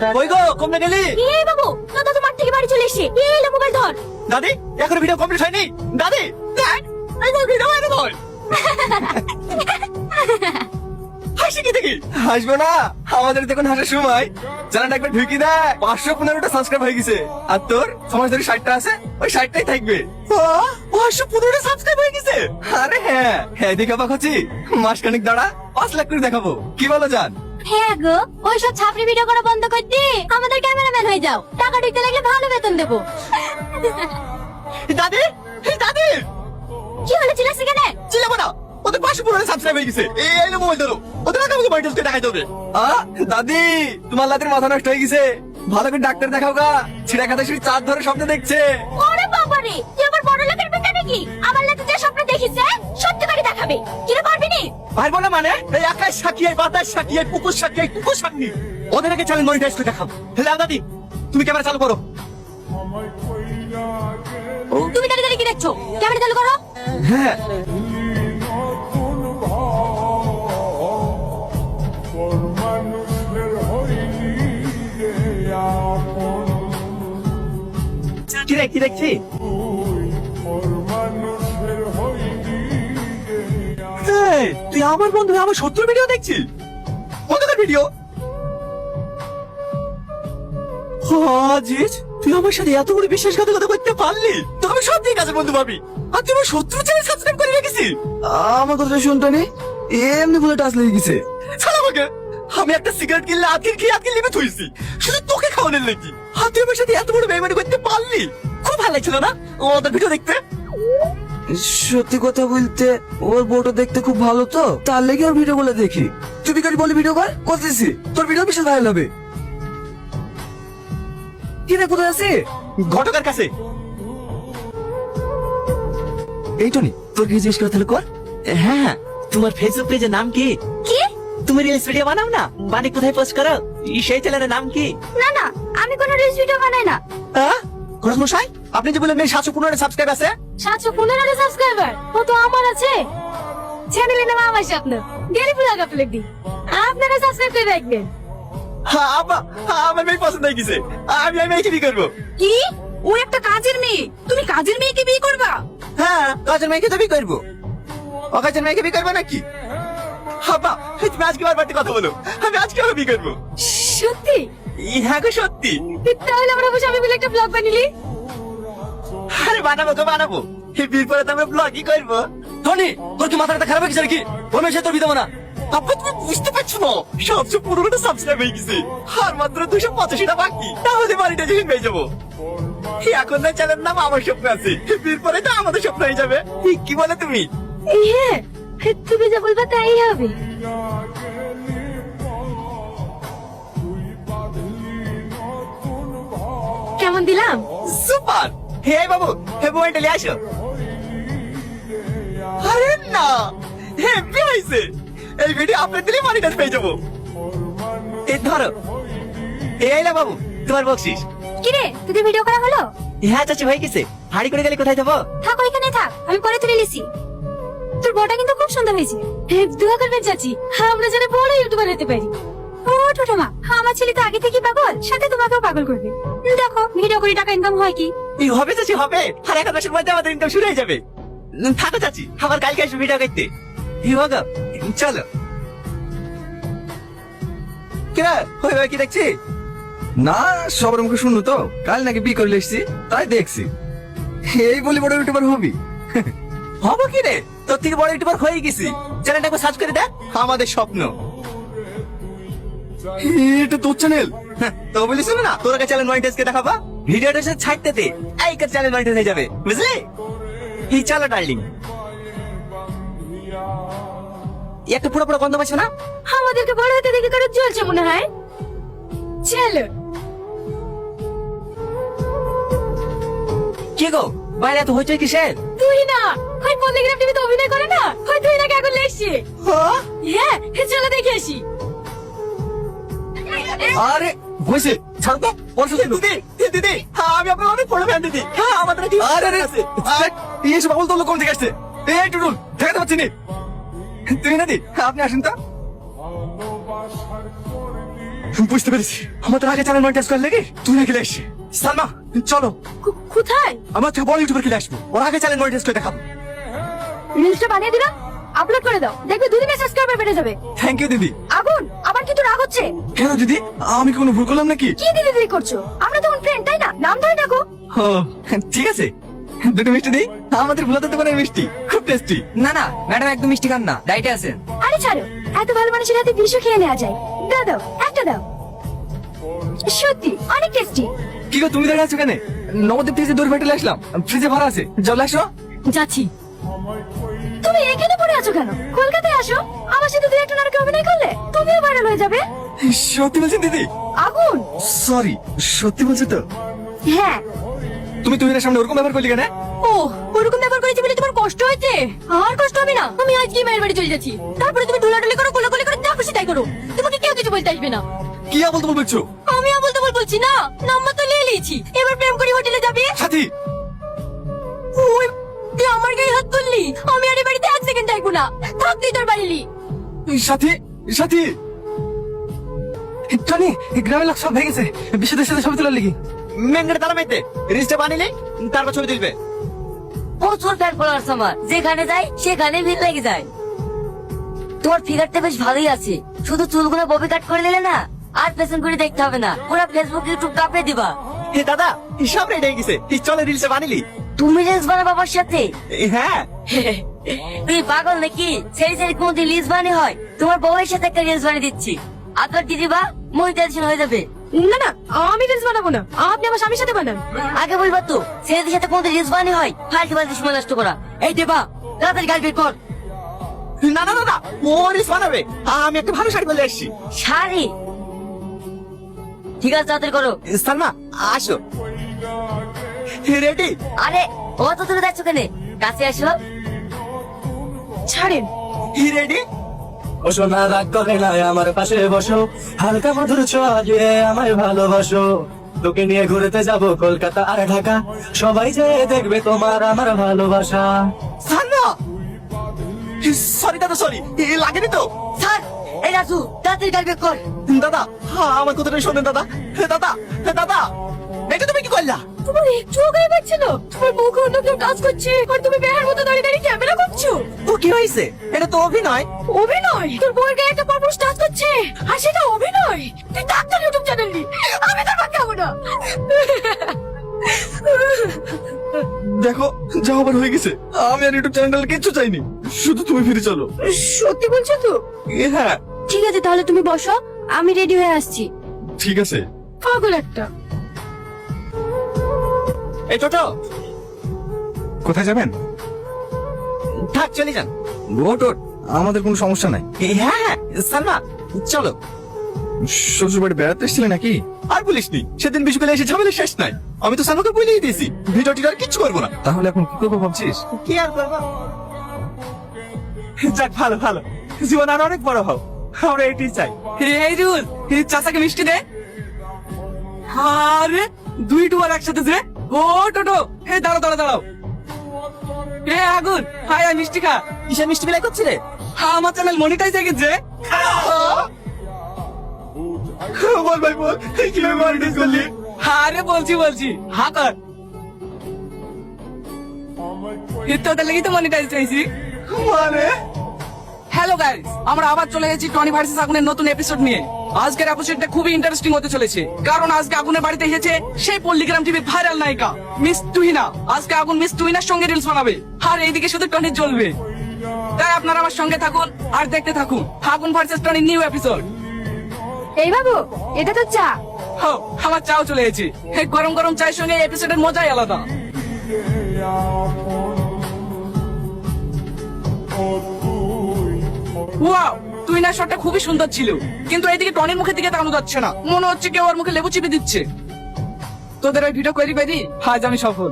কই গো কমনে গেলি? এই বাবু দাদা তোমার থেকে বাড়ি চলে এসে এই লে মোবাইল ধর। দাদি এখন ভিডিও কমপ্লিট হয়নি। দাদি দেখ এই তো ভিডিও হয়নি ধর। হাসি কি দেখি? হাসবো না, আমাদের দেখুন হাসার সময় চ্যানেলটা একবার ঢুকি দেয় 515টা সাবস্ক্রাইব হয়ে গেছে। আর তোর সমাজ ধরে 60টা আছে, ওই 60টাই থাকবে। 515টা সাবস্ক্রাইব হয়ে গেছে। আরে হ্যাঁ হ্যাঁ দেখা পাচ্ছি, মাসখানেক দাঁড়া 5 লাখ করে দেখাবো। কি বলো জান? হ্যাঁ গো ওই সব ছাপড়ি ভিডিও করা বন্ধ করে দি, আমাদের ক্যামেরাম্যান হয়ে যাও, টাকা ঢুকতে লাগলে ভালো বেতন দেবো। দাদি দাদি কি হলো চিল্লাছিস কেন? চিল্লাবো না, ওদের 515টা সাবস্ক্রাইব হয়ে গেছে। এই লো মোবাইল ধরো, ওদের আমাকে মোবাইল টেস্ট দেখাই দেবে। দাদি তোমার লাতের মাথা নষ্ট হয়ে গেছে, ভালো করে ডাক্তার দেখাও গা। ছিড়া খাতা শুধু চাঁদ ধরে স্বপ্ন দেখছে। ওরে বাবা রে, তুই আমার বড় লোকের বেটা নাকি? আমার লাতে যে স্বপ্ন দেখিছে সত্যি করে দেখাবে, কিরে পারবি নি? পারবো না মানে? এই আকাশ সাক্ষী, এই বাতাস সাক্ষী, এই পুকুর সাক্ষী, এই কুকুর সাক্ষী, ওদের আগে চ্যানেল মনিটাইজ করে দেখাও। হ্যালো দাদি তুমি ক্যামেরা চালু করো। তুমি দাঁড়িয়ে দাঁড়িয়ে কি দেখছো? ক্যামেরা চালু করো। হ্যাঁ কি রে কি দেখছি? এই, তুই আমার বন্ধু হয়ে আমার শত্রুর ভিডিও দেখছিস? কোথাকার ভিডিও? আজিজ তুই আমার সাথে এত বড় বিশ্বাসঘাতকতা করতে পারলি? তোকে আমি সব ঠিক আছে বন্ধু ভাবি, আর তুই আমার শত্রু চ্যানেল সাবস্ক্রাইব করে রেখেছিস। আমার কথা শুনতে নেই, এমনি বলে টাচ লেগে গেছে। ছাড় আমাকে, আমি একটা সিগারেট কিনলে আজকের খেয়ে আজকে লিমিট হয়েছি শুধু তোকে খাওয়ানোর লেগে। আর তুই আমার সাথে এত বড় বেইমানি করতে পারলি? খুব ভালো লাগছিল না ওদের ভিডিও দেখতে? সত্যি কথা বলতে ওর বউটা দেখতে খুব ভালো, তো তার লেগে ওর ভিডিও গুলো দেখি। তুই বিকারি বলে ভিডিও কর, করতেছি তোর ভিডিও বিশাল ভাইরাল হবে। কি রে কোথায় আছে? ঘটকের কাছে। এই টনি তোর কি জিজ্ঞেস করে তাহলে কর। হ্যাঁ তোমার ফেসবুক পেজের নাম কি? কি? তুমি রিলস ভিডিও বানাও না, বানি কোথায় পোস্ট করো? সেই চ্যানেলের নাম কি? না না আমি কোনো রিলস ভিডিও বানাই না। মশাই আপনি যে বললেন 715 সাবস্ক্রাইব আছে? 715 সাবস্ক্রাইবার ও তো আমার আছে। চ্যানেলের নাম আমার স্বপ্ন, গেলি পুরা কাপলে দি, আপনারা সাবস্ক্রাইব করে রাখবেন। হ্যাঁ আপা, আমার মেয়ে পছন্দ হয়ে গেছে, আমি মেয়েকে বিয়ে করবো। কি? ও একটা কাজের মেয়ে, তুমি কাজের মেয়েকে বিয়ে করবা? হ্যাঁ কাজের মেয়েকে তো বিয়ে করবো। ও কাজের মেয়েকে বিয়ে করবে নাকি? আপা তুমি আজকে বারবার কথা বলো, আমি আজকে ওকে বিয়ে করবো। সত্যি? হ্যাঁ গো সত্যি। তাহলে আমরা বসে আমি মিলে একটা ব্লগ বানিলি। আরে বানাবো তো বানাবো, এই বিয়ের পরে তো আমরা ব্লগই করবো। টনি তোর কি মাথাটা খারাপ হয়ে গেছে নাকি? ওর মেয়ে তোর বিয়ে দেবো না। আপা তুমি বুঝতে পারছো না, 715টা সাবস্ক্রাইব হয়ে গেছে, আর মাত্র 285টা বাকি, তাহলে বাড়িটা যখন পেয়ে যাবো। এখন না চ্যানেল নাম আমার স্বপ্ন আছে, বিয়ের পরে তো আমাদের স্বপ্ন হয়ে যাবে। কি বলে তুমি? হ্যাঁ তুমি যা বলবা তাই হবে। কেমন দিলাম? সুপার। হে বাবু হে মোবাইলটা নিয়ে আসো। আরে না হেভি হয়েছে, এই ভিডিও আপলোড দিলে মনিটাইজ পেয়ে যাবো। এই ধরো, এই না বাবু তোমার বকশিস। কিরে তোদের ভিডিও করা হলো? হ্যাঁ চাচি হয়ে গেছে। হাড়ি করে গেলে কোথায় যাবো? থাক ওইখানে থাক, আমি পরে তুলে নিছি। তোর বউটা কিন্তু খুব সুন্দর হয়েছে, দোয়া করবেন চাচি, আমরা যেন বড় ইউটিউবার হতে পারি। ও ছোটো মা, আমার ছেলে তো আগে থেকে পাগল, সাথে তোমাকেও পাগল করবে। দেখো ভিডিও করে টাকা ইনকাম হয় কি? এই হবে চাচি হবে, আর 1 মাসের মধ্যে আমাদের ইনকাম শুরু হয়ে যাবে। থাকো চাচি, আমার কালকে আসবে ভিডিও করতে। হিমাগা চলো। কিরা হয়ে কি দেখছি? না সবার মুখে শুনলো তো কাল নাকি বিয়ে করে এসছি, তাই দেখছি। এই বলি বড় ইউটিউবার হবি? হবো কি রে, তোর থেকে বড় ইউটিউবার হয়ে গেছি। চ্যানেলটাকে সার্চ করে দেখ, আমাদের স্বপ্ন। এটা তোর চ্যানেল? তো বলিস না তোর আগে চ্যানেল মনিটাইজ কে দেখাবা, ভিডিওটা সে ছাড়তে দে, এই কার চ্যানেল মনিটাইজ হয়ে যাবে, বুঝলি? এই চলো ডার্লিং। একটা পুরো পুরো গন্ধ পাচ্ছ না? আমাদেরকে বড় হতে দেখে কারো জ্বলছে মনে হয়। চলো। কি গো বাইরে এত হইচই কিসের? তুই না ওই পলিগ্রাম টিভিতে অভিনয় করে না, ওই তুই নাকি এখন লেখছে। হ্যাঁ চলো দেখে আসি। আরে হয়েছে ছাড় তো, দিদি দিদি আমি আপনার অনেক বড় ফ্যান দিদি। হ্যাঁ আমাদের কি আরে এসব বাবুল তো কম থেকে আসছে। এই টুটুল দেখাতে পাচ্ছি নি। তুমি না দি আপনি আসেন তো। বুঝতে পেরেছি আমাদের আগে চ্যানেল মনিটাইজ করে লেগে তুই নাকি আসছে সালমা চলো কোথায়? আমরা থেকে বড় ইউটিউবার কিনে আসবো ওর আগে চ্যানেল মনিটাইজ করে দেখাবো রিলসটা বানিয়ে দিলাম, আপলোড করে দাও, দেখবে দুদিনে সাবস্ক্রাইবার বেড়ে যাবে। থ্যাংক ইউ দিদি আগুন, আবার কি তোর রাগ হচ্ছে? কেন দিদি আমি কোনো ভুল করলাম নাকি কি দিদি দিদি করছো? আমরা তখন ফ্রেন্ড, তাই না? নাম ধরে ডাকো। ও ঠিক আছে দুটো মিষ্টি দিই আমাদের ভুলাতে দোকানের মিষ্টি খুব টেস্টি না না ম্যাডাম একদম মিষ্টি খান না, ডাইটে আছেন। আরে ছাড়ো, এত ভালো মানুষের হাতে বিষ খেয়ে নেওয়া যায়। দাও দাও, একটা দাও। সত্যি অনেক টেস্টি। কি গো তুমি দাঁড়িয়ে আছো কেন নবদ্বীপ থেকে দূর ফেটে আসলাম ফ্রিজে ভরা আছে জল আসো যাচ্ছি। তুমি এখানে পড়ে আছো কেন? কলকাতায় আসো, আমার সাথে দুই একটা নাটকে অভিনয় করলে তুমিও ভাইরাল হয়ে যাবে। সত্যি বলছেন দিদি আগুন, সরি সত্যি বলছো তো হ্যাঁ। তুমি তুহিনের সামনে ওরকম ব্যবহার করলি কেন ও ওরকম ব্যাপার করেছি বলে তোমার কষ্ট হয়েছে? আর কষ্ট হবে না, আমি আজকে মায়ের বাড়ি চলে যাচ্ছি। তারপরে তুমি ঢোলাঢুলি করো, কোলাকুলি করো, যা খুশি তাই করো, তোমাকে কেউ কিছু বলতে আসবে না। কি আবল তুমি বলছো আমি বলতে বলছি না, নাম্বার তো নিয়ে নিয়েছি, এবার প্রেম করি হোটেলে যাবে। সাথী ওই তুই আমার গায়ে হাত তুললি, আমি আর এই বাড়িতে এক সেকেন্ড থাকবো না, থাকতেই তোর বাড়িলি। সাথী সাথী টনি গ্রামের লোক সব ভেঙে গেছে বিশুদের সাথে ছবি তোলার লিগি মেন গেটে তালা মাইতে রিস্টে বানিলে তারপর ছবি তুলবে প্রচুর ফ্যান ফলোয়ার্স আমার, যেখানে যাই সেখানে ভিড় লেগে যায়। তোমার ফিগারটা বেশ ভালোই আছে, শুধু চুলগুলো ববি কাট করে দিলে না, আর পেছন করে দেখতে হবে না, পুরো ফেসবুক ইউটিউব কাঁপড়ে দিবা। হে দাদা সব রেডি হয়ে গেছে চলে রিলসে বানিলি তুমি রিলস বানা বাবার সাথে? হ্যাঁ তুই পাগল নাকি? সেরি সেরি কোনদিন রিলস বানি হয়? তোমার বউয়ের সাথে একটা রিলস বানিয়ে দিচ্ছি, আপলোড দিয়ে দিবা, মনিটাইজেশন হয়ে যাবে। না না, আমি রিলস বানাবো না, আপনি আমার স্বামীর সাথে বানান। আগে বলবা তো ছেলেদের সাথে কোনদিন রিলস বানি হয়? ফালতু ফালতু সময় নষ্ট করা। এই দেবা তাড়াতাড়ি গাল বের কর। না না দাদা ও রিলস বানাবে আমি একটা ভালো শাড়ি পরে আসছি শাড়ি? ঠিক আছে তাড়াতাড়ি করো। সালমা আসো রেডি আরে অত দূরে যাচ্ছ কেন, কাছে আসো। ছাড়েন। রেডি বসো না রাগ করে না আমার পাশে বসো, হালকা মধুর ছোঁয়া দিয়ে আমায় ভালোবাসো। তোকে নিয়ে ঘুরতে যাব কলকাতা আর ঢাকা, সবাই যে দেখবে তোমার আমার ভালোবাসা। সালমা সরি দাদা সরি লাগেনি তো স্যার এই রাজু তাড়াতাড়ি গাল বের কর। দাদা আমার কথাটা শোনেন দাদা দাদা দাদা এটা তুমি কি করলা তোমার একটুও গায়ে পাচ্ছে না, তোমার মুখে অন্য কেউ কাজ করছে আর তুমি বেহার মতো দাঁড়িয়ে দাঁড়িয়ে ক্যামেরা করছো। তো কি হয়েছে এটা তো অভিনয় অভিনয়? তোর বউয়ের গায়ে একটা পারফরমেন্স কাজ করছে আর সেটা অভিনয়? তুই ডাক্তার ইউটিউব চ্যানেল নি, আমি তোর ভাত খাবো না। দেখো যা আবার হয়ে গেছে আমি আর ইউটিউব চ্যানেল কিচ্ছু চাইনি শুধু তুমি ফিরে চলো সত্যি বলছো তো? হ্যাঁ ঠিক আছে তাহলে তুমি বসো, আমি রেডি হয়ে আসছি। ঠিক আছে পাগল একটা। এই টোটো কোথায় যাবেন? থাক চলে যান ওট ওট, আমাদের কোনো সমস্যা নাই। হ্যাঁ হ্যাঁ সালমা চলো শ্বশুর বাড়ি বেড়াতে এসেছিলে নাকি? আর বলিসনি সেদিন বিশুকালে এসে ঝামেলা শেষ নাই আমি তো সালমাকে বলেই দিয়েছি ভিডিও টিডিও কিচ্ছু করবো না তাহলে এখন কি করবো ভাবছিস? কি আর করবো যাক ভালো ভালো জীবন আর অনেক বড় হও আমরা এটাই চাই এই রুল এই চাচাকে মিষ্টি দে। আরে দুই টুয়ার একসাথে যে। ও টোটো হে দাঁড়াও দাঁড়াও দাঁড়াও। হে আগুন হাই আই মিষ্টি খা। কিসের মিষ্টি বিলাই করছি রে আমার চ্যানেল মনিটাইজ হয়ে গেছে। বল ভাই বল কিভাবে মনিটাইজ করলি আরে বলছি হা কর। তোদের লেগে তো মনিটাইজ হয়েছি। মানে হ্যালো গাইস, আমরা আবার চলে গেছি টনি ভার্সেস আগুনের নতুন এপিসোড নিয়ে। আজকের এপিসোডটা খুবই ইন্টারেস্টিং হতে চলেছে, কারণ আজকে আগুনের বাড়িতে এসেছে সেই পল্লিগ্রাম টিভির ভাইরাল নায়িকা মিস তুহিনা। আজকে আগুন মিস তুহিনার সঙ্গে রিলস বানাবে, আর এইদিকে শুধু টনি জ্বলবে। তাই আপনারা আমার সঙ্গে থাকুন আর দেখতে থাকুন আগুন ভার্সেস টনি নিউ এপিসোড। এই বাবু, এটা তো চা। হো, আমার চাও চলে এসেছে। এই গরম গরম চায়ের সঙ্গে এপিসোডের মজাই আলাদা। ওয়াও, তুহিনার শটটা খুবই সুন্দর ছিল, কিন্তু এইদিকে টনির মুখের দিকে তাকানো যাচ্ছে না, মনে হচ্ছে কেউ ওর মুখে লেবু চিপে দিচ্ছে। তোদের ওই ভিডিও করি আজ আমি সফল।